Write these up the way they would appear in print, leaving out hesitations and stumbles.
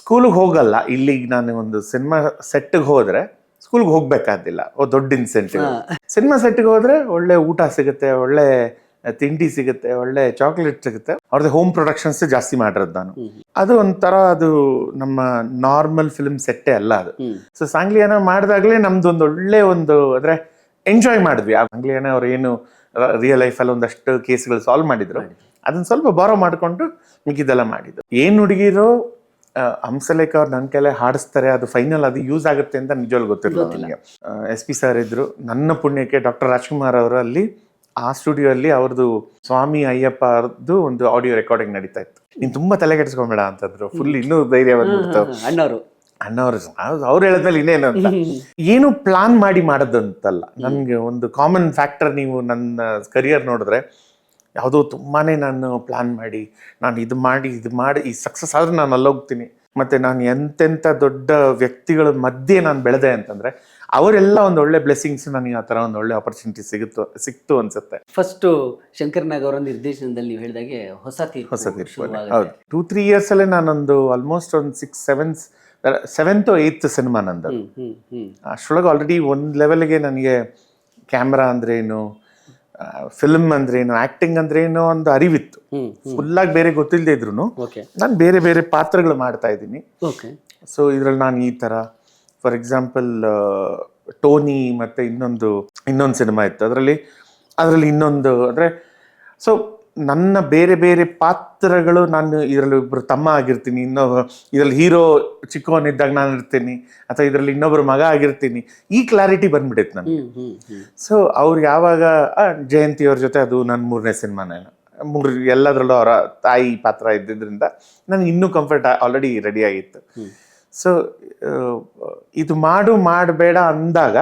ಸ್ಕೂಲ್ಗೆ ಹೋಗಲ್ಲ. ಇಲ್ಲಿ ನಾನು ಒಂದು ಸಿನಿಮಾ ಸೆಟ್ಗೆ ಹೋದ್ರೆ ಸ್ಕೂಲ್ಗೆ ಹೋಗ್ಬೇಕಾದಿಲ್ಲ, ದೊಡ್ಡ ಇನ್ಸೆಂಟಿವ್. ಸಿನಿಮಾ ಸೆಟ್ಗೆ ಹೋದ್ರೆ ಒಳ್ಳೆ ಊಟ ಸಿಗುತ್ತೆ, ಒಳ್ಳೆ ತಿಂಡಿ ಸಿಗುತ್ತೆ, ಒಳ್ಳೆ ಚಾಕ್ಲೇಟ್ ಸಿಗುತ್ತೆ. ಅವ್ರದ್ದು ಹೋಮ್ ಪ್ರೊಡಕ್ಷನ್ಸ್ ಜಾಸ್ತಿ ಮಾಡಿರೋದು ನಾನು. ಅದು ಒಂಥರ ಅದು ನಮ್ಮ ನಾರ್ಮಲ್ ಫಿಲ್ಮ್ ಸೆಟ್ಟೇ ಅಲ್ಲ ಅದು. ಸೊ ಸಾಂಗ್ಲಿಯಾನ ಮಾಡಿದಾಗ್ಲೇ ನಮ್ದು ಒಂದು ಒಳ್ಳೆ ಒಂದು ಅಂದ್ರೆ ಎಂಜಾಯ್ ಮಾಡಿದ್ವಿ. ಆ ಸಾಂಗ್ಲಿಯಾನ ಅವ್ರು ಏನು ರಿಯಲ್ ಲೈಫಲ್ಲಿ ಒಂದಷ್ಟು ಕೇಸ್ಗಳು ಸಾಲ್ವ್ ಮಾಡಿದ್ರು, ಅದನ್ನ ಸ್ವಲ್ಪ ಬಾರೋ ಮಾಡ್ಕೊಂಡು ಮಿಕ್ಕಿದೆಲ್ಲ ಮಾಡಿದ್ರು. ಏನ್ ಹುಡುಗಿರೋ ಹಂಸಲೇಖ ಅವ್ರು ನನ್ನ ಕೈಲೇ ಹಾಡಿಸ್ತಾರೆ, ಅದು ಫೈನಲ್ ಅದು ಯೂಸ್ ಆಗುತ್ತೆ ಅಂತ ನಿಜವಾಗ್ಲೂ ಗೊತ್ತಿರಲಿಲ್ಲ ನನಗೆ. SP ಸರ್ ಇದ್ರು, ನನ್ನ ಪುಣ್ಯಕ್ಕೆ ಡಾಕ್ಟರ್ ರಾಜ್ಕುಮಾರ್ ಅವರು ಅಲ್ಲಿ ಆ ಸ್ಟುಡಿಯೋ ಅಲ್ಲಿ ಅವ್ರದ್ದು ಸ್ವಾಮಿ ಅಯ್ಯಪ್ಪ ಅವ್ರದ್ದು ಒಂದು ಆಡಿಯೋ ರೆಕಾರ್ಡಿಂಗ್ ನಡೀತಾ ಇತ್ತು. ನೀನ್ ತುಂಬಾ ತಲೆ ಕೆಡಿಸ್ಕೊಂಬೇಡ ಅಂತಂದ್ರು. ಫುಲ್ ಇನ್ನೂ ಧೈರ್ಯ ಬಂದ್ಬಿಡ್ತು. ಅಣ್ಣವ್ರು ಅವ್ರು ಹೇಳಿದ್ಮೇಲೆ ಇನ್ನೇನು ಅಂತ ಏನು ಪ್ಲಾನ್ ಮಾಡಿ ಮಾಡೋದಂತಲ್ಲ. ನನ್ಗೆ ಒಂದು ಕಾಮನ್ ಫ್ಯಾಕ್ಟರ್, ನೀವು ನನ್ನ ಕರಿಯರ್ ನೋಡಿದ್ರೆ ಯಾವುದೋ ತುಂಬಾನೇ ನಾನು ಪ್ಲಾನ್ ಮಾಡಿ ನಾನು ಇದು ಮಾಡಿ ಈ ಸಕ್ಸಸ್ ಆದ್ರೆ ನಾನು ಅಲ್ಲೋಗ್ತೀನಿ. ಮತ್ತೆ ನಾನು ಎಂತೆಂಥ ದೊಡ್ಡ ವ್ಯಕ್ತಿಗಳ ಮಧ್ಯೆ ನಾನು ಬೆಳೆದೆ ಅಂತಂದ್ರೆ ಅವರೆಲ್ಲ ಒಂದು ಒಳ್ಳೆ ಬ್ಲೆಸ್ಸಿಂಗ್ಸ್, ನನಗೆ ಆ ಥರ ಒಂದು ಒಳ್ಳೆ ಆಪರ್ಚುನಿಟಿ ಸಿಕ್ತು ಅನ್ಸುತ್ತೆ. ಫಸ್ಟ್ ಶಂಕರ್ ನಾಗ್ ಅವರ ನಿರ್ದೇಶನದಲ್ಲಿ ನೀವು ಹೇಳಿದಾಗೆ ಹೊಸ ತೀರ್ಪು ಹೌದು. 2-3 years ಅಲ್ಲೇ ನಾನೊಂದು ಆಲ್ಮೋಸ್ಟ್ ಒಂದು 7th or 8th ಸಿನಿಮಾ ನಂದು. ಅಷ್ಟರೊಳಗೆ ಆಲ್ರೆಡಿ ಒಂದು ಲೆವೆಲ್ಗೆ ನನಗೆ ಕ್ಯಾಮ್ರಾ ಅಂದ್ರೇನು, ಫಿಲ್ಮ್ ಅಂದ್ರೇನು, ಆಕ್ಟಿಂಗ್ ಅಂದ್ರೇನು ಒಂದು ಅರಿವಿತ್ತು. ಫುಲ್ಲಾಗಿ ಬೇರೆ ಗೊತ್ತಿಲ್ಲದೆ ಇದ್ರು ನಾನು ಬೇರೆ ಬೇರೆ ಪಾತ್ರಗಳು ಮಾಡ್ತಾ ಇದ್ದೀನಿ. ಸೊ ಇದ್ರಲ್ಲಿ ನಾನು ಈ ತರ ಫಾರ್ ಎಕ್ಸಾಂಪಲ್ ಟೋನಿ ಮತ್ತೆ ಇನ್ನೊಂದು ಸಿನಿಮಾ ಇತ್ತು, ಅದರಲ್ಲಿ ಇನ್ನೊಂದು ಅಂದ್ರೆ ಸೊ ನನ್ನ ಬೇರೆ ಬೇರೆ ಪಾತ್ರಗಳು, ನಾನು ಇದರಲ್ಲಿ ಒಬ್ರು ತಮ್ಮ ಆಗಿರ್ತೀನಿ, ಇದರಲ್ಲಿ ಹೀರೋ ಚಿಕ್ಕವನಿದ್ದಾಗ ನಾನು ಇರ್ತೀನಿ, ಅಥವಾ ಇದರಲ್ಲಿ ಇನ್ನೊಬ್ರು ಮಗ ಆಗಿರ್ತೀನಿ. ಈ ಕ್ಲಾರಿಟಿ ಬಂದ್ಬಿಟ್ಟಿತ್ತು ನನಗೆ. ಸೊ ಅವ್ರು ಯಾವಾಗ ಜಯಂತಿ ಅವ್ರ ಜೊತೆ, ಅದು ನನ್ನ 3ನೇ ಸಿನಿಮಾನೇ, ಎಲ್ಲದರಲ್ಲೂ ಅವರ ತಾಯಿ ಪಾತ್ರ ಇದ್ದಿದ್ರಿಂದ ನನಗೆ ಇನ್ನೂ ಕಂಫರ್ಟ್ ಆಲ್ರೆಡಿ ರೆಡಿ ಆಗಿತ್ತು. ಸೊ ಇದು ಮಾಡಬೇಡ ಅಂದಾಗ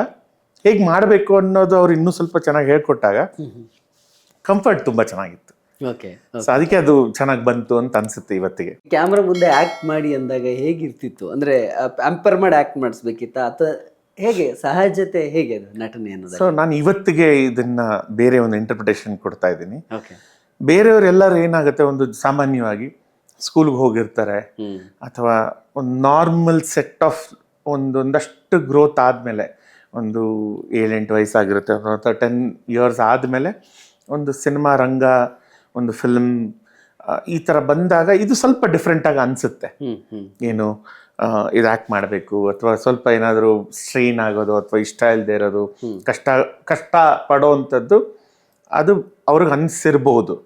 ಹೇಗೆ ಮಾಡಬೇಕು ಅನ್ನೋದು ಅವ್ರು ಇನ್ನೂ ಸ್ವಲ್ಪ ಚೆನ್ನಾಗಿ ಹೇಳ್ಕೊಟ್ಟಾಗ ಕಂಫರ್ಟ್ ತುಂಬಾ ಚೆನ್ನಾಗಿತ್ತು. ಸೊ ಅದಕ್ಕೆ ಅದು ಚೆನ್ನಾಗಿ ಬಂತು ಅಂತ ಅನ್ಸುತ್ತೆ ಇವತ್ತಿಗೆ. ಕ್ಯಾಮ್ರಾ ಮುಂದೆ ಆಕ್ಟ್ ಮಾಡಿ ಅಂದಾಗ ಹೇಗಿರ್ತಿತ್ತು? ಅಂದ್ರೆ ಪ್ಯಾಂಪರ್ ಮಾಡಿ ಆಕ್ಟ್ ಮಾಡಿಸ್ಬೇಕಿತ್ತ ಅಥವಾ ಹೇಗೆ ಸಹಜತೆ, ಹೇಗೆ ಅದು ನಟನೆ ಅನ್ನೋದು? ಸೊ ನಾನು ಇವತ್ತಿಗೆ ಇದನ್ನ ಬೇರೆ ಒಂದು ಇಂಟರ್ಪ್ರಿಟೇಷನ್ ಕೊಡ್ತಾ ಇದ್ದೀನಿ. ಬೇರೆಯವರೆಲ್ಲರೂ ಏನಾಗುತ್ತೆ, ಒಂದು ಸಾಮಾನ್ಯವಾಗಿ ಸ್ಕೂಲ್ಗೆ ಹೋಗಿರ್ತಾರೆ ಅಥವಾ ಒಂದು ನಾರ್ಮಲ್ ಸೆಟ್ ಆಫ್ ಒಂದಷ್ಟು ಗ್ರೋತ್ ಆದಮೇಲೆ, ಒಂದು 7-8 ವಯಸ್ಸಾಗಿರುತ್ತೆ ಅಥವಾ 10 years ಆದಮೇಲೆ ಒಂದು ಸಿನಿಮಾ ರಂಗ, ಒಂದು ಫಿಲ್ಮ್ ಈ ಥರ ಬಂದಾಗ ಇದು ಸ್ವಲ್ಪ ಡಿಫ್ರೆಂಟಾಗಿ ಅನಿಸುತ್ತೆ. ಏನು ಇದು ಆ್ಯಕ್ಟ್ ಮಾಡಬೇಕು ಅಥವಾ ಸ್ವಲ್ಪ ಏನಾದರೂ ಸ್ಟ್ರೈನ್ ಆಗೋದು ಅಥವಾ ಇಷ್ಟ ಇಲ್ಲದೆ ಇರೋದು, ಕಷ್ಟ ಪಡೋವಂಥದ್ದು ಅದು ಅವ್ರಿಗೆ ಅನಿಸಿರ್ಬೋದು.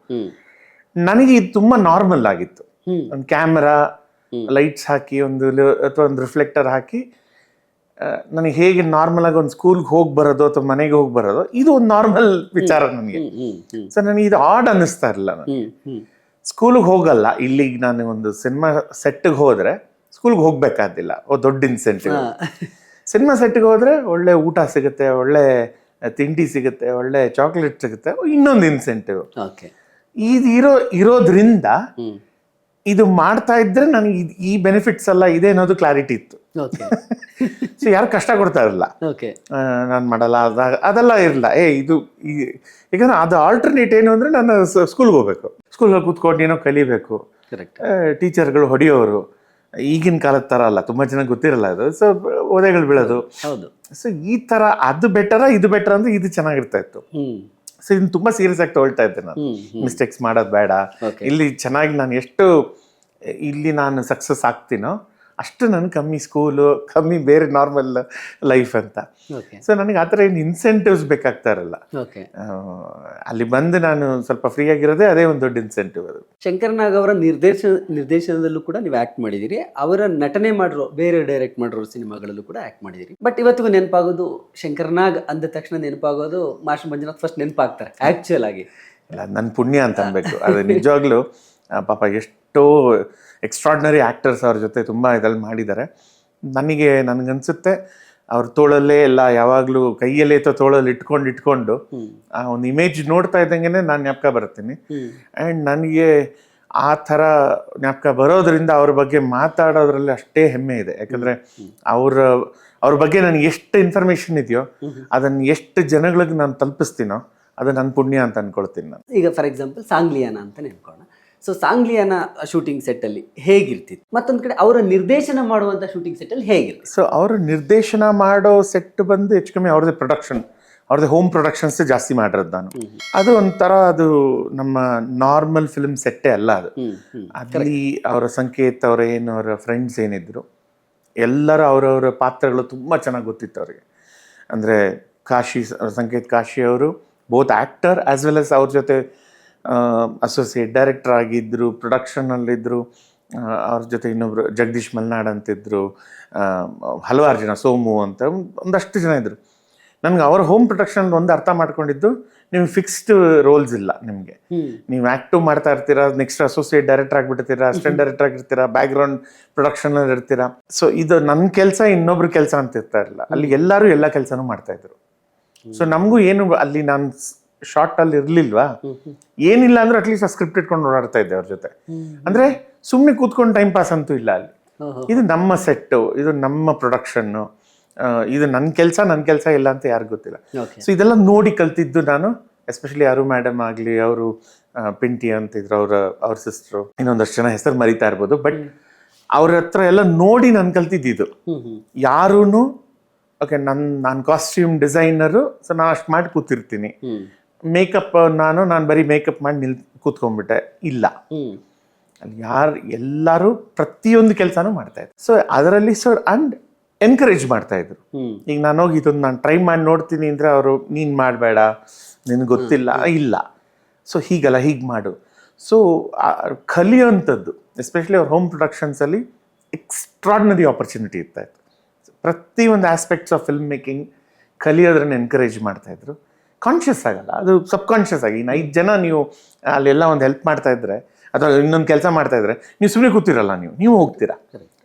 ನನಗೆ ಇದು ತುಂಬ ನಾರ್ಮಲ್ ಆಗಿತ್ತು. ಒಂದು ಕ್ಯಾಮ್ರಾ, ಲೈಟ್ಸ್ ಹಾಕಿ ಅಥವಾ ಒಂದು ರಿಫ್ಲೆಕ್ಟರ್ ಹಾಕಿ ನನಗೆ ಹೇಗೆ ನಾರ್ಮಲ್ ಆಗಿ ಒಂದು ಸ್ಕೂಲ್ಗೆ ಹೋಗಿ ಬರೋದು ಅಥವಾ ಮನೆಗೆ ಹೋಗಿ ಬರೋದು, ಇದು ಒಂದು ನಾರ್ಮಲ್ ವಿಚಾರ ನನಗೆ. ಸೊ ನನಗೆ ಇದು ಆಡ್ ಅನ್ನಿಸ್ತಾ ಇರಲಿಲ್ಲ. ನನಗೆ ಸ್ಕೂಲ್ಗೆ ಹೋಗಲ್ಲ. ಇಲ್ಲಿ ನಾನು ಒಂದು ಸಿನಿಮಾ ಸೆಟ್ಗೆ ಹೋದ್ರೆ ಸ್ಕೂಲ್ಗೆ ಹೋಗ್ಬೇಕಾದಿಲ್ಲ, ದೊಡ್ಡ ಇನ್ಸೆಂಟಿವ್. ಸಿನಿಮಾ ಸೆಟ್ಗೆ ಹೋದ್ರೆ ಒಳ್ಳೆ ಊಟ ಸಿಗುತ್ತೆ, ಒಳ್ಳೆ ತಿಂಡಿ ಸಿಗುತ್ತೆ, ಒಳ್ಳೆ ಚಾಕ್ಲೇಟ್ ಸಿಗುತ್ತೆ, ಇನ್ನೊಂದು ಇನ್ಸೆಂಟಿವ್. ಇದು ಇರೋದ್ರಿಂದ ಇದು ಮಾಡ್ತಾ ಇದ್ರೆ ನನಗೆ ಈ ಬೆನಿಫಿಟ್ಸ್ ಎಲ್ಲ ಇದೆ ಅನ್ನೋದು ಕ್ಲಾರಿಟಿ ಇತ್ತು. ಸೊ ಯಾರು ಕಷ್ಟ ಕೊಡ್ತಾ ಇರಲಿಲ್ಲ, ನಾನು ಮಾಡಲ್ಲ ಅದೆಲ್ಲ ಇರಲ್ಲ. ಯಾಕಂದ್ರೆ ಅದು ಆಲ್ಟರ್ನೇಟ್ ಏನು ಅಂದ್ರೆ, ನಾನು ಸ್ಕೂಲ್ಗೆ ಹೋಗ್ಬೇಕು, ಸ್ಕೂಲ್ಗೆ ಕೂತ್ಕೊಂಡು ಏನೋ ಕಲಿಬೇಕು, ಟೀಚರ್ಗಳು ಹೊಡೆಯೋರು, ಈಗಿನ ಕಾಲದ ಥರ ಅಲ್ಲ, ತುಂಬ ಜನ ಗೊತ್ತಿರಲ್ಲ ಅದು. ಸೊ ಓದೆಗಳು ಬೀಳೋದು. ಸೊ ಈ ಥರ ಅದು ಬೆಟರ ಇದು ಬೆಟರ್ ಅಂದ್ರೆ ಇದು ಚೆನ್ನಾಗಿರ್ತಾ ಇತ್ತು. ಸೊ ಇದನ್ನ ತುಂಬಾ ಸೀರಿಯಸ್ ಆಗಿ ತಗೊಳ್ತಾ ಇದ್ದೆ ನಾನು. ಮಿಸ್ಟೇಕ್ಸ್ ಮಾಡೋದು ಬೇಡ, ಇಲ್ಲಿ ಚೆನ್ನಾಗಿ ನಾನು ಎಷ್ಟು ಇಲ್ಲಿ ನಾನು ಸಕ್ಸಸ್ ಆಗ್ತೀನೋ ಅಷ್ಟು ನನಗೆ ಕಮ್ಮಿ ಸ್ಕೂಲು, ಕಮ್ಮಿ ಬೇರೆ ನಾರ್ಮಲ್ ಲೈಫ್ ಅಂತ. ಸೊ ನನಗೆ ಆ ಥರ ಏನು ಇನ್ಸೆಂಟಿವ್ಸ್ ಬೇಕಾಗ್ತಾ ಇರಲ್ಲ. ಅಲ್ಲಿ ಬಂದು ನಾನು ಸ್ವಲ್ಪ ಫ್ರೀ ಆಗಿರೋದೇ ಅದೇ ಒಂದು ದೊಡ್ಡ ಇನ್ಸೆಂಟಿವ್. ಅದು ಶಂಕರ್ ನಾಗ್ ಅವರ ನಿರ್ದೇಶನದಲ್ಲೂ ಕೂಡ ನೀವು ಆ್ಯಕ್ಟ್ ಮಾಡಿದ್ದೀರಿ, ಅವರ ನಟನೆ ಮಾಡಿರೋ ಬೇರೆ ಡೈರೆಕ್ಟ್ ಮಾಡಿರೋ ಸಿನಿಮಾಗಳಲ್ಲೂ ಕೂಡ ಆ್ಯಕ್ಟ್ ಮಾಡಿದ್ದೀರಿ. ಬಟ್ ಇವತ್ತಿಗೂ ನೆನಪಾಗೋದು ಶಂಕರ್ ನಾಗ್ ಅಂದ ತಕ್ಷಣ ನೆನಪಾಗೋದು ಮಾಸ್ಟರ್ ಮಂಜುನಾಥ್ ಫಸ್ಟ್ ನೆನಪಾಗ್ತಾರೆ ಆ್ಯಕ್ಚುಯಲ್ ಆಗಿ. ಇಲ್ಲ, ನನ್ನ ಪುಣ್ಯ ಅಂತ ಅನ್ಬೇಕು. ಅದು ನಿಜವಾಗ್ಲೂ ಪಾಪ ಎಷ್ಟೋ ಎಕ್ಸ್ಟ್ರಾರ್ಡಿನರಿ ಆ್ಯಕ್ಟರ್ಸ್ ಅವ್ರ ಜೊತೆ ತುಂಬ ಇದ್ರಲ್ಲಿ ಮಾಡಿದ್ದಾರೆ. ನನಗನ್ಸುತ್ತೆ ಅವ್ರ ತೋಳಲ್ಲೇ ಎಲ್ಲ ಯಾವಾಗಲೂ ಕೈಯಲ್ಲೇ ತೋಳಲ್ಲಿ ಇಟ್ಕೊಂಡು ಆ ಒಂದು ಇಮೇಜ್ ನೋಡ್ತಾ ಇದ್ದಂಗೆ ನಾನು ಜ್ಞಾಪಕ ಬರ್ತೀನಿ. ಆ್ಯಂಡ್ ನನಗೆ ಆ ಥರ ಜ್ಞಾಪಕ ಬರೋದ್ರಿಂದ ಅವ್ರ ಬಗ್ಗೆ ಮಾತಾಡೋದ್ರಲ್ಲಿ ಅಷ್ಟೇ ಹೆಮ್ಮೆ ಇದೆ. ಯಾಕಂದರೆ ಅವ್ರ ಬಗ್ಗೆ ನನಗೆ ಎಷ್ಟು ಇನ್ಫಾರ್ಮೇಷನ್ ಇದೆಯೋ ಅದನ್ನು ಎಷ್ಟು ಜನಗಳಿಗೆ ನಾನು ತಲುಪಿಸ್ತೀನೋ ಅದು ನನ್ನ ಪುಣ್ಯ ಅಂತ ಅನ್ಕೊಳ್ತೀನಿ ನಾನು. ಈಗ ಫಾರ್ ಎಕ್ಸಾಂಪಲ್ ಸಾಂಗ್ಲಿಯಾನ ಅಂತ ನೆನ್ಕೊಳ್ಳೋಣ. ಸೊ ಸಾಂಗ್ಲಿಯಾನ ಶೂಟಿಂಗ್ ಸೆಟ್ ಅಲ್ಲಿ ಹೇಗಿರ್ತಿತ್ತು, ಮತ್ತೊಂದ್ ಕಡೆ ಅವರ ನಿರ್ದೇಶನ ಮಾಡುವಂತ ಶೂಟಿಂಗ್ ಸೆಟ್ ಅಲ್ಲಿ ಹೇಗಿರ್ತಿತ್ತು? ಸೊ ಅವರು ನಿರ್ದೇಶನ ಮಾಡೋ ಸೆಟ್ ಬಂದು ಹೆಚ್ಚು ಕಮ್ಮಿ ಅವ್ರದ್ದೇ ಪ್ರೊಡಕ್ಷನ್, ಅವ್ರದ್ದೇ ಹೋಮ್ ಪ್ರೊಡಕ್ಷನ್ಸ್ ಜಾಸ್ತಿ ಮಾಡಿರೋದು ನಾನು. ಅದು ಒಂಥರ ಅದು ನಮ್ಮ ನಾರ್ಮಲ್ ಫಿಲ್ಮ್ ಸೆಟ್ಟೇ ಅಲ್ಲ ಅದು. ಅಲ್ಲಿ ಅವರ ಸಂಕೇತ್ ಅವರ ಏನು ಅವರ ಫ್ರೆಂಡ್ಸ್ ಏನಿದ್ರು ಎಲ್ಲರೂ ಅವರವರ ಪಾತ್ರಗಳು ತುಂಬ ಚೆನ್ನಾಗಿ ಗೊತ್ತಿತ್ತು ಅವರಿಗೆ. ಅಂದರೆ ಸಂಕೇತ್ ಕಾಶಿ ಅವರು both actor as well as ಅವ್ರ ಜೊತೆ ಅಸೋಸಿಯೇಟ್ ಡೈರೆಕ್ಟರ್ ಆಗಿದ್ದರು, ಪ್ರೊಡಕ್ಷನಲ್ಲಿದ್ದರು. ಅವ್ರ ಜೊತೆ ಇನ್ನೊಬ್ರು ಜಗದೀಶ್ ಮಲ್ನಾಡ್ ಅಂತಿದ್ರು, ಹಲವಾರು ಜನ, ಸೋಮು ಅಂತ ಒಂದಷ್ಟು ಜನ ಇದ್ದರು. ನನಗೆ ಅವರ ಹೋಮ್ ಪ್ರೊಡಕ್ಷನ್ ಒಂದು ಅರ್ಥ ಮಾಡ್ಕೊಂಡಿದ್ದು, ನಿಮ್ಗೆ ಫಿಕ್ಸ್ಡ್ ರೋಲ್ಸ್ ಇಲ್ಲ. ನಿಮಗೆ ನೀವು ಆ್ಯಕ್ಟಿವ್ ಮಾಡ್ತಾ ಇರ್ತೀರಾ, ನೆಕ್ಸ್ಟ್ ಅಸೋಸಿಯೇಟ್ ಡೈರೆಕ್ಟರ್ ಆಗಿಬಿಡ್ತೀರಾ, ಅಸಿಸ್ಟೆಂಟ್ ಡೈರೆಕ್ಟರ್ ಆಗಿರ್ತೀರಾ, ಬ್ಯಾಕ್ಗ್ರೌಂಡ್ ಪ್ರೊಡಕ್ಷನಲ್ಲಿ ಇರ್ತೀರಾ. ಸೊ ಇದು ನನ್ನ ಕೆಲಸ, ಇನ್ನೊಬ್ರ ಕೆಲಸ ಅಂತ ಇರ್ತಾ ಇರಲಿಲ್ಲ. ಅಲ್ಲಿ ಎಲ್ಲರೂ ಎಲ್ಲ ಕೆಲಸನೂ ಮಾಡ್ತಾಯಿದ್ರು. ಸೊ ನಮಗೂ ಏನು ಅಲ್ಲಿ ನಾನು ಶಾರ್ಟಲ್ಲಿ ಇರಲಿಲ್ವಾ, ಏನಿಲ್ಲ ಅಂದ್ರೆ ಅಟ್ಲೀಸ್ಟ್ ಆ ಸ್ಕ್ರಿಪ್ಟ್ ಇಟ್ಕೊಂಡು ಓಡಾಡ್ತಾ ಇದ್ದೆ ಅವ್ರ ಜೊತೆ. ಅಂದರೆ ಸುಮ್ಮನೆ ಕೂತ್ಕೊಂಡು ಟೈಮ್ ಪಾಸ್ ಅಂತೂ ಇಲ್ಲ ಅಲ್ಲಿ. ಇದು ನಮ್ಮ ಸೆಟ್ಟು, ಇದು ನಮ್ಮ ಪ್ರೊಡಕ್ಷನ್ನು, ಇದು ನನ್ನ ಕೆಲಸ ಇಲ್ಲ ಅಂತ ಯಾರಿಗೂ ಗೊತ್ತಿಲ್ಲ. ಸೊ ಇದೆಲ್ಲ ನೋಡಿ ಕಲ್ತಿದ್ದು ನಾನು. ಎಸ್ಪೆಷಲಿ ಅರು ಮೇಡಮ್ ಆಗಲಿ, ಅವರು ಪಿಂಟಿ ಅಂತಿದ್ರು, ಅವ್ರ ಸಿಸ್ಟ್ರು, ಇನ್ನೊಂದಷ್ಟು ಜನ ಹೆಸರು ಮರಿತಾ ಇರ್ಬೋದು. ಬಟ್ ಅವ್ರ ಹತ್ರ ಎಲ್ಲ ನೋಡಿ ನಾನು ಕಲ್ತಿದ್ದಿದ್ದು. ಯಾರೂ ಓಕೆ ನಾನು ಕಾಸ್ಟ್ಯೂಮ್ ಡಿಸೈನರು, ಸೊ ನಾನು ಅಷ್ಟು ಮಾಡಿ ಕೂತಿರ್ತೀನಿ. ಮೇಕಪ್ ನಾನು ಬರೀ ಮೇಕಪ್ ಮಾಡಿ ಕೂತ್ಕೊಂಡ್ಬಿಟ್ಟೆ ಇಲ್ಲ. ಅಲ್ಲಿ ಎಲ್ಲರೂ ಪ್ರತಿಯೊಂದು ಕೆಲಸನೂ ಮಾಡ್ತಾ ಇದ್ರು. ಸೊ ಅದರಲ್ಲಿ ಅಂಡ್ ಎನ್ಕರೇಜ್ ಮಾಡ್ತಾ ಇದ್ರು. ಈಗ ನಾನು ಹೋಗಿ ಇದೊಂದು ನಾನು ಟ್ರೈ ಮಾಡಿ ನೋಡ್ತೀನಿ ಅಂದರೆ ಅವರು ನೀನು ಮಾಡಬೇಡ, ನಿನಗೆ ಗೊತ್ತಿಲ್ಲ, ಇಲ್ಲ, ಸೊ ಹೀಗಲ್ಲ, ಹೀಗೆ ಮಾಡು. ಸೊ ಕಲಿಯೋಂಥದ್ದು ಎಸ್ಪೆಷಲಿ ಅವ್ರ ಹೋಮ್ ಪ್ರೊಡಕ್ಷನ್ಸಲ್ಲಿ ಎಕ್ಸ್ಟ್ರಾರ್ಡಿನರಿ ಆಪರ್ಚುನಿಟಿ ಇರ್ತಾಯಿತ್ತು. ಪ್ರತಿಯೊಂದು ಆಸ್ಪೆಕ್ಟ್ಸ್ ಆಫ್ ಫಿಲ್ಮ್ ಮೇಕಿಂಗ್ ಕಲಿಯೋದ್ರನ್ನ ಎನ್ಕರೇಜ್ ಮಾಡ್ತಾಯಿದ್ರು. ಕಾನ್ಷಿಯಸ್ ಆಗಲ್ಲ, ಅದು ಸಬ್ಕಾನ್ಷಿಯಸ್ ಆಗಿ. 5 ಜನ ನೀವು ಅಲ್ಲೆಲ್ಲ ಒಂದು ಹೆಲ್ಪ್ ಮಾಡ್ತಾ ಇದ್ರೆ ಅಥವಾ ಇನ್ನೊಂದು ಕೆಲಸ ಮಾಡ್ತಾ ಇದ್ರೆ ನೀವು ಸುಮ್ಮನೆ ಕೂತಿರಲ್ಲ, ನೀವು ಹೋಗ್ತೀರಾ.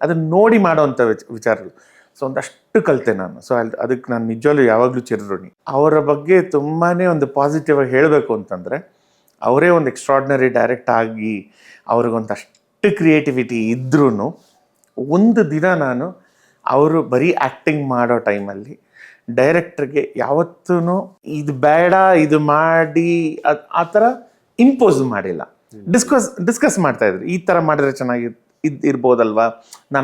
ಅದನ್ನ ನೋಡಿ ಮಾಡೋವಂಥ ವಿಚಾರಗಳು. ಸೊ ಒಂದಷ್ಟು ಕಲಿತೆ ನಾನು. ಸೊ ಅದಕ್ಕೆ ನಾನು ನಿಜವಾಗ್ಲೂ ಯಾವಾಗಲೂ ಚಿರಋಣಿ. ಅವರ ಬಗ್ಗೆ ತುಂಬಾ ಒಂದು ಪಾಸಿಟಿವ್ ಆಗಿ ಹೇಳಬೇಕು ಅಂತಂದರೆ, ಅವರೇ ಒಂದು ಎಕ್ಸ್ಟ್ರಾರ್ಡಿನರಿ ಡೈರೆಕ್ಟ್ ಆಗಿ ಅವ್ರಿಗೊಂದಷ್ಟು ಕ್ರಿಯೇಟಿವಿಟಿ ಇದ್ರೂ ಒಂದು ದಿನ ನಾನು ಅವರು ಬರೀ ಆ್ಯಕ್ಟಿಂಗ್ ಮಾಡೋ ಟೈಮಲ್ಲಿ ಡೈರೆಕ್ಟ್ರಿಗೆ ಯಾವತ್ತೂ ಇದು ಬೇಡ, ಇದು ಮಾಡಿ ಆ ಥರ ಇಂಪೋಸ್ ಮಾಡಿಲ್ಲ. ಡಿಸ್ಕಸ್ ಮಾಡ್ತಾಯಿದ್ರು, ಈ ಥರ ಮಾಡಿದ್ರೆ ಚೆನ್ನಾಗಿ ಇರ್ಬೋದಲ್ವಾ,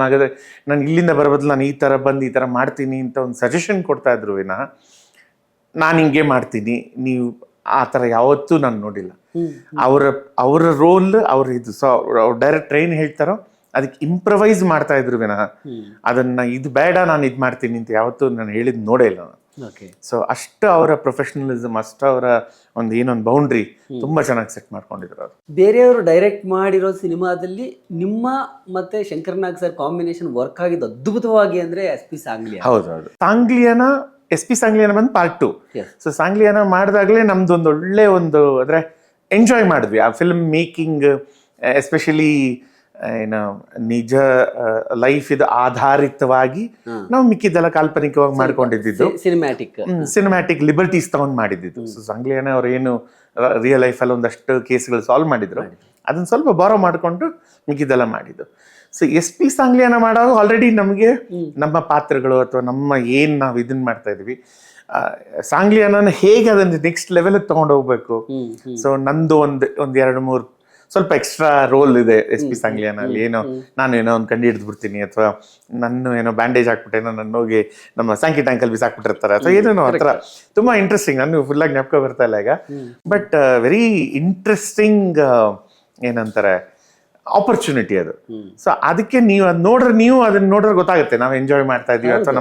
ಹಾಗಾದರೆ ನಾನು ಇಲ್ಲಿಂದ ಬರೋಬದಲು ನಾನು ಈ ಥರ ಬಂದು ಈ ಥರ ಮಾಡ್ತೀನಿ ಅಂತ ಒಂದು ಸಜೆಷನ್ ಕೊಡ್ತಾಯಿದ್ರು ವಿನಃ ನಾನು ಹಿಂಗೆ ಮಾಡ್ತೀನಿ ನೀವು ಆ ಥರ ಯಾವತ್ತೂ ನಾನು ನೋಡಿಲ್ಲ. ಅವರ ರೋಲ್ ಇದು. ಸೊ ಅವ್ರು ಡೈರೆಕ್ಟ್ ಏನು ಹೇಳ್ತಾರೋ ಅದಕ್ಕೆ ಇಂಪ್ರವೈಸ್ ಮಾಡ್ತಾ ಇದ್ರು ವಿನಃ ಅದನ್ನ ಇದು ಬೇಡ ನಾನು ಇದು ಮಾಡ್ತೀನಿ ಅಂತ ಯಾವತ್ತೂ ನಾನು ಹೇಳಿದ್ ನೋಡೇ ಇಲ್ಲ ನಾನು. ಸೊ ಅಷ್ಟು ಅವರ ಪ್ರೊಫೆಷನಲಿಸಮ್, ಅಷ್ಟು ಅವರ ಏನೊಂದು ಬೌಂಡ್ರಿ ತುಂಬಾ ಚೆನ್ನಾಗಿ ಸೆಟ್ ಮಾಡ್ಕೊಂಡಿದ್ರು ಅವರು. ಬೇರೆಯವರು ಡೈರೆಕ್ಟ್ ಮಾಡಿರೋ ಸಿನಿಮಾದಲ್ಲಿ ನಿಮ್ಮ ಮತ್ತೆ ಶಂಕರ್ನಾಗ್ ಸರ್ ಕಾಂಬಿನೇಷನ್ ವರ್ಕ್ ಆಗಿದ್ದು ಅದ್ಭುತವಾಗಿ ಅಂದ್ರೆ SP ಸಾಂಗ್ಲಿಯಾ. ಹೌದೌದು, ಸಾಂಗ್ಲಿಯಾನ SP ಸಾಂಗ್ಲಿಯಾನ ಬಂದು ಪಾರ್ಟ್ 2. ಸೊ ಸಾಂಗ್ಲಿಯಾನ ಮಾಡಿದಾಗಲೇ ನಮ್ದು ಒಂದು ಒಳ್ಳೆ ಅಂದ್ರೆ ಎಂಜಾಯ್ ಮಾಡಿದ್ವಿ ಆ ಫಿಲ್ಮ್ ಮೇಕಿಂಗ್. ಎಸ್ಪೆಷಲಿ ನಿಜ ಲೈಫ್ ಇದು ಆಧಾರಿತವಾಗಿ ನಾವು ಮಿಕ್ಕಿದ್ದೆಲ್ಲ ಕಾಲ್ಪನಿಕವಾಗಿ ಮಾಡ್ಕೊಂಡಿದ್ದು, ಸಿನಿಮ್ಯಾಟಿಕ್ ಲಿಬರ್ಟೀಸ್ ತಗೊಂಡು ಮಾಡಿದ್ದು. ಸೊ ಸಾಂಗ್ಲಿಯಾನ ಅವ್ರು ಏನು ರಿಯಲ್ ಲೈಫಲ್ಲಿ ಒಂದಷ್ಟು ಕೇಸ್ಗಳು ಸಾಲ್ವ್ ಮಾಡಿದ್ರು, ಅದನ್ನ ಸ್ವಲ್ಪ ಬಾರೋ ಮಾಡಿಕೊಂಡು ಮಿಕ್ಕಿದ್ದೆಲ್ಲ ಮಾಡಿದ್ದು. ಸೊ SP ಸಾಂಗ್ಲಿಯಾನ ಮಾಡುವಾಗ ಆಲ್ರೆಡಿ ನಮಗೆ ನಮ್ಮ ಪಾತ್ರಗಳು ಅಥವಾ ನಮ್ಮ ಏನು ನಾವು ಇದನ್ನ ಮಾಡ್ತಾ ಇದ್ವಿ, ಸಾಂಗ್ಲಿಯಾನ ಹೇಗೆ ಅದನ್ನ ನೆಕ್ಸ್ಟ್ ಲೆವೆಲ್ ತಗೊಂಡು ಹೋಗ್ಬೇಕು. ಸೊ ನಂದು ಒಂದು 2-3 ಸ್ವಲ್ಪ ಎಕ್ಸ್ಟ್ರಾ ರೋಲ್ ಇದೆ SP ಸಾಂಗ್ಲಿಯಾನಲ್ಲಿ. ನಾನೇನೋ ಒಂದು ಕಂಡು ಹಿಡಿದು ಬಿಡ್ತೀನಿ, ಅಥವಾ ಏನೋ ಬ್ಯಾಂಡೇಜ್ ಹಾಕ್ಬಿಟ್ಟೇನೋ ನನ್ನ ಹೋಗಿ ನಮ್ಮ ಸಾಂಕಿ ಟ್ಯಾಂಕಲ್ಲಿ ಬಿಸಾಕ್ಬಿಟ್ಟಿರ್ತಾರೆ ಅಥವಾ ಏನೇನೋ ಆ ಥರ. ತುಂಬ ಇಂಟ್ರೆಸ್ಟಿಂಗ್, ನನಗೆ ಫುಲ್ಲಾಗಿ ಜ್ಞಾಪಕ ಬರ್ತಾ ಇಲ್ಲ ಈಗ. ಬಟ್ ವೆರಿ ಇಂಟ್ರೆಸ್ಟಿಂಗ್ ಏನಂತಾರೆ ಆಪರ್ಚುನಿಟಿ ಅದು. ಸೊ ಅದಕ್ಕೆ ನೀವು ಅದನ್ನ ನೋಡ್ರೆ ಗೊತ್ತಾಗುತ್ತೆ ನಾವು ಎಂಜಾಯ್ ಮಾಡ್ತಾ ಇದೀವಿ ಅಥವಾ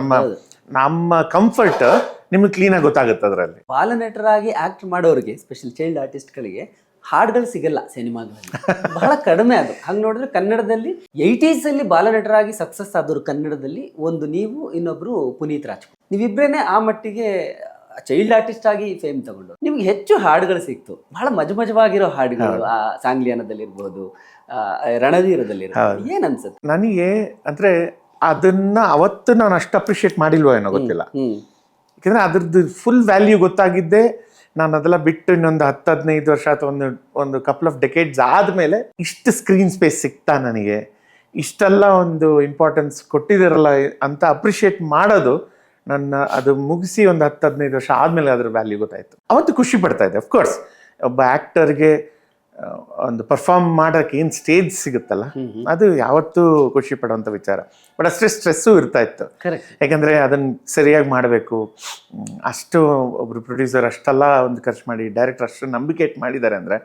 ನಮ್ಮ ಕಂಫರ್ಟ್ ನಿಮ್ಗೆ ಕ್ಲೀನಾಗಿ ಗೊತ್ತಾಗುತ್ತೆ ಅದರಲ್ಲಿ. ಬಾಲನಟರಾಗಿ ಆಕ್ಟ್ ಮಾಡೋರಿಗೆ, ಸ್ಪೆಷಲ್ ಚೈಲ್ಡ್ ಆರ್ಟಿಸ್ಟ್ಗಳಿಗೆ ಹಾಡುಗಳು ಸಿಗಲ್ಲ ಸಿನಿಮಾಗಳಲ್ಲಿ, ಬಹಳ ಕಡಿಮೆ ಅದು. ಹಂಗೆ ನೋಡಿದ್ರೆ ಕನ್ನಡದಲ್ಲಿ 80s ಅಲ್ಲಿ ಬಾಲನಟರಾಗಿ ಸಕ್ಸಸ್ ಆದವರು ಕನ್ನಡದಲ್ಲಿ ಒಂದು ನೀವು, ಇನ್ನೊಬ್ರು ಪುನೀತ್ ರಾಜ್ಕುಮಾರ್. ನೀವಿಬ್ರೇನೆ ಆ ಮಟ್ಟಿಗೆ ಚೈಲ್ಡ್ ಆರ್ಟಿಸ್ಟ್ ಆಗಿ ಫೇಮ್ ತಗೊಂಡು ನಿಮ್ಗೆ ಹೆಚ್ಚು ಹಾಡುಗಳು ಸಿಕ್ತು, ಬಹಳ ಮಜವಾಗಿರೋ ಹಾಡುಗಳು. ಆ ಸಾಂಗ್ಲಿಯಾನದಲ್ಲಿರ್ಬೋದು, ರಣಧೀರದಲ್ಲಿರ್ಬೋದು. ಏನ್ ಅನ್ಸುತ್ತೆ ನನಗೆ ಅಂದ್ರೆ ಅದನ್ನ ಅವತ್ತು ನಾನು ಅಷ್ಟು ಅಪ್ರಿಷಿಯೇಟ್ ಮಾಡಿಲ್ವೋ ಏನೋ ಗೊತ್ತಿಲ್ಲ. ಯಾಕಂದ್ರೆ ಅದ್ರದ್ದು ಫುಲ್ ವ್ಯಾಲ್ಯೂ ಗೊತ್ತಾಗಿದ್ದೆ ನಾನು ಅದೆಲ್ಲ ಬಿಟ್ಟು ಇನ್ನೊಂದು 10-15 ವರ್ಷ ಅಥವಾ ಒಂದು ಕಪಲ್ ಆಫ್ ಡೆಕೇಡ್ಸ್ ಆದಮೇಲೆ ಇಷ್ಟು ಸ್ಕ್ರೀನ್ ಸ್ಪೇಸ್ ಸಿಗ್ತಾ ನನಗೆ, ಇಷ್ಟೆಲ್ಲ ಒಂದು ಇಂಪಾರ್ಟೆನ್ಸ್ ಕೊಟ್ಟಿದ್ದಾರಲ್ಲ ಅಂತ ಅಪ್ರಿಷಿಯೇಟ್ ಮಾಡೋದು ಅದು ಮುಗಿಸಿ ಒಂದು 10-15 ವರ್ಷ ಆದಮೇಲೆ ಅದ್ರ ವ್ಯಾಲ್ಯೂ ಗೊತ್ತಾಯಿತು. ಅವತ್ತು ಖುಷಿ ಪಡ್ತಾ ಇದ್ದೆ. ಅಫ್ಕೋರ್ಸ್ ಒಬ್ಬ ಆ್ಯಕ್ಟರ್ಗೆ ಒಂದು ಪರ್ಫಾರ್ಮ್ ಮಾಡೋಕ್ಕೆ ಏನು ಸ್ಟೇಜ್ ಸಿಗುತ್ತಲ್ಲ ಅದು ಯಾವತ್ತೂ ಖುಷಿ ಪಡುವಂಥ ವಿಚಾರ. ಬಟ್ ಅಷ್ಟೇ ಸ್ಟ್ರೆಸ್ಸು ಇರ್ತಾ ಇತ್ತು, ಯಾಕಂದರೆ ಅದನ್ನು ಸರಿಯಾಗಿ ಮಾಡಬೇಕು. ಅಷ್ಟು ಒಬ್ಬರು ಪ್ರೊಡ್ಯೂಸರ್ ಅಷ್ಟೆಲ್ಲ ಒಂದು ಖರ್ಚು ಮಾಡಿ, ಡೈರೆಕ್ಟರ್ ಅಷ್ಟು ನಂಬಿಕೆ ಇಟ್ಟು ಮಾಡಿದ್ದಾರೆ ಅಂದರೆ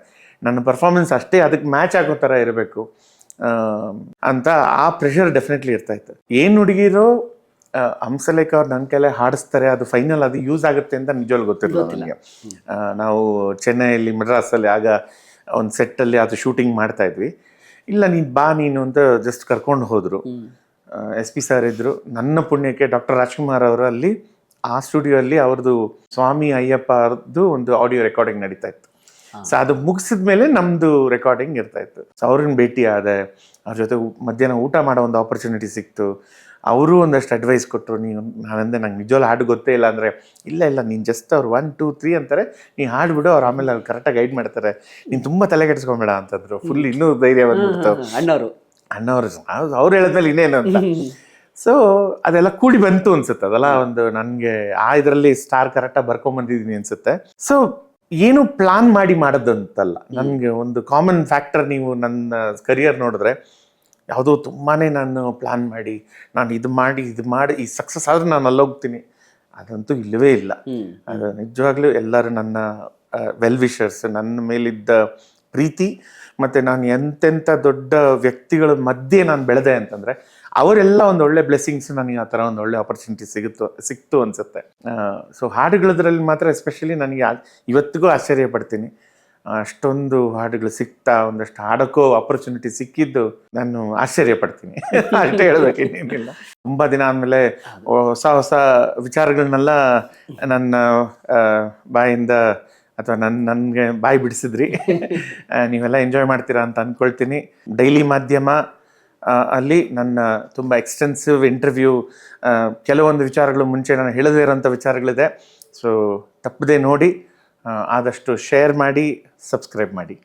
ನನ್ನ ಪರ್ಫಾರ್ಮೆನ್ಸ್ ಅಷ್ಟೇ ಅದಕ್ಕೆ ಮ್ಯಾಚ್ ಆಗೋ ಥರ ಇರಬೇಕು ಅಂತ ಆ ಪ್ರೆಷರ್ ಡೆಫಿನೆಟ್ಲಿ ಇರ್ತಾ ಇತ್ತು. ಏನು ಹುಡುಗಿರೋ ಹಂಸಲೇಖ ಅವ್ರು ನನ್ನ ಕೈಲೇ ಹಾಡಿಸ್ತಾರೆ, ಅದು ಫೈನಲ್ ಅದು ಯೂಸ್ ಆಗುತ್ತೆ ಅಂತ ನಿಜವಾಗ್ಲೂ ಗೊತ್ತಿರಲಿಲ್ಲ ನನಗೆ. ನಾವು ಚೆನ್ನೈಯಲ್ಲಿ ಮಡ್ರಾಸಲ್ಲಿ ಆಗ ಒಂದು ಸೆಟ್ಟಲ್ಲಿ ಅದು ಶೂಟಿಂಗ್ ಮಾಡ್ತಾ ಇದ್ವಿ. ಇಲ್ಲ ನೀನು ಬಾ ನೀನು ಅಂತ ಜಸ್ಟ್ ಕರ್ಕೊಂಡು ಹೋದರು. SP ಸರ್ ಇದ್ದರು. ನನ್ನ ಪುಣ್ಯಕ್ಕೆ ಡಾಕ್ಟರ್ ರಾಜ್ಕುಮಾರ್ ಅವರು ಅಲ್ಲಿ ಆ ಸ್ಟುಡಿಯೋ ಅಲ್ಲಿ ಅವ್ರದ್ದು ಸ್ವಾಮಿ ಅಯ್ಯಪ್ಪ ಅವ್ರದ್ದು ಒಂದು ಆಡಿಯೋ ರೆಕಾರ್ಡಿಂಗ್ ನಡೀತಾ ಇತ್ತು. ಸೊ ಅದು ಮುಗಿಸಿದ ಮೇಲೆ ನಮ್ಮದು ರೆಕಾರ್ಡಿಂಗ್ ಇರ್ತಾ ಇತ್ತು. ಸೊ ಅವ್ರನ್ನ ಭೇಟಿ ಆದೆ, ಅವ್ರ ಜೊತೆ ಮಧ್ಯಾಹ್ನ ಊಟ ಮಾಡೋ ಒಂದು ಆಪರ್ಚುನಿಟಿ ಸಿಕ್ತು. ಅವರು ಒಂದಷ್ಟು ಅಡ್ವೈಸ್ ಕೊಟ್ಟರು. ನೀವು ನಾನಂದೆ ನಂಗೆ ನಿಜವಾಗ್ಲೂ ಹಾಡು ಗೊತ್ತೇ ಇಲ್ಲ ಅಂದರೆ, ಇಲ್ಲ ನೀನು ಜಸ್ಟ್ ಅವ್ರು 1 2 3 ಅಂತಾರೆ, ನೀನು ಹಾಡ್ಬಿಡು, ಅವ್ರು ಆಮೇಲೆ ಅವ್ರು ಕರೆಕ್ಟಾಗಿ ಗೈಡ್ ಮಾಡ್ತಾರೆ, ನೀನು ತುಂಬ ತಲೆ ಕೆಡಿಸ್ಕೊಂಬೇಡ ಅಂತಂದ್ರು. ಫುಲ್ ಇನ್ನೂ ಧೈರ್ಯ ಬಂದ್ಬಿಡ್ತು. ಅಣ್ಣವರು ಅವ್ರು ಹೇಳಿದ್ಮೇಲೆ ಇನ್ನೇನು ಅಂತ. ಸೊ ಅದೆಲ್ಲ ಕೂಡಿ ಬಂತು ಅನ್ಸುತ್ತೆ. ಅದೆಲ್ಲ ಒಂದು ನನಗೆ ಆ ಇದರಲ್ಲಿ ಸ್ಟಾರ್ ಕರೆಕ್ಟಾಗಿ ಬರ್ಕೊಂಬಂದಿದ್ದೀನಿ ಅನ್ಸುತ್ತೆ. ಸೊ ಏನು ಪ್ಲಾನ್ ಮಾಡಿ ಮಾಡೋದಂತಲ್ಲ, ನನಗೆ ಒಂದು ಕಾಮನ್ ಫ್ಯಾಕ್ಟರ್, ನೀವು ನನ್ನ ಕರಿಯರ್ ನೋಡಿದ್ರೆ ಯಾವುದೋ ತುಂಬಾ ನಾನು ಪ್ಲಾನ್ ಮಾಡಿ ನಾನು ಇದು ಮಾಡಿ ಈ ಸಕ್ಸಸ್ ಆದ್ರೆ ನಾನು ಅಲ್ಲೋಗ್ತೀನಿ, ಅದಂತೂ ಇಲ್ಲವೇ ಇಲ್ಲ. ಅದು ನಿಜವಾಗ್ಲೂ ಎಲ್ಲರೂ ನನ್ನ ವೆಲ್ ವಿಷರ್ಸ್, ನನ್ನ ಮೇಲಿದ್ದ ಪ್ರೀತಿ, ಮತ್ತು ನಾನು ಎಂತೆಂಥ ದೊಡ್ಡ ವ್ಯಕ್ತಿಗಳ ಮಧ್ಯೆ ನಾನು ಬೆಳೆದೆ ಅಂತಂದರೆ ಅವರೆಲ್ಲ ಒಂದು ಒಳ್ಳೆ ಬ್ಲೆಸ್ಸಿಂಗ್ಸ್, ನನಗೆ ಆ ಥರ ಒಂದು ಒಳ್ಳೆ ಆಪರ್ಚುನಿಟಿ ಸಿಕ್ತು ಅನಿಸುತ್ತೆ. ಸೊ ಹಾಡುಗಳದ್ರಲ್ಲಿ ಮಾತ್ರ ಎಸ್ಪೆಷಲಿ ನನಗೆ ಇವತ್ತಿಗೂ ಆಶ್ಚರ್ಯ ಪಡ್ತೀನಿ. ಅಷ್ಟೊಂದು ಹಾಡುಗಳು ಸಿಗ್ತಾ ಒಂದಷ್ಟು ಹಾಡೋಕ್ಕೋ ಆಪರ್ಚುನಿಟಿ ಸಿಕ್ಕಿದ್ದು ನಾನು ಆಶ್ಚರ್ಯ ಪಡ್ತೀನಿ. ಅಷ್ಟೇ ಹೇಳ್ಬೇಕೇನಿಲ್ಲ. ತುಂಬ ದಿನ ಆದಮೇಲೆ ಹೊಸ ವಿಚಾರಗಳನ್ನೆಲ್ಲ ನನ್ನ ಬಾಯಿಂದ ಅಥವಾ ನನಗೆ ಬಾಯಿ ಬಿಡಿಸಿದ್ರಿ. ನೀವೆಲ್ಲ ಎಂಜಾಯ್ ಮಾಡ್ತೀರಾ ಅಂತ ಅಂದ್ಕೊಳ್ತೀನಿ. ಡೈಲಿ ಮಾಧ್ಯಮ ಅಲ್ಲಿ ನನ್ನ ತುಂಬ ಎಕ್ಸ್ಟೆನ್ಸಿವ್ ಇಂಟರ್ವ್ಯೂ, ಕೆಲವೊಂದು ವಿಚಾರಗಳು ಮುಂಚೆ ನಾನು ಹೇಳದೇ ಇರೋಂಥ ವಿಚಾರಗಳಿದೆ. ಸೊ ತಪ್ಪದೆ ನೋಡಿ, ಆದಷ್ಟು ಶೇರ್ ಮಾಡಿ, ಸಬ್ಸ್ಕ್ರೈಬ್ ಮಾಡಿ.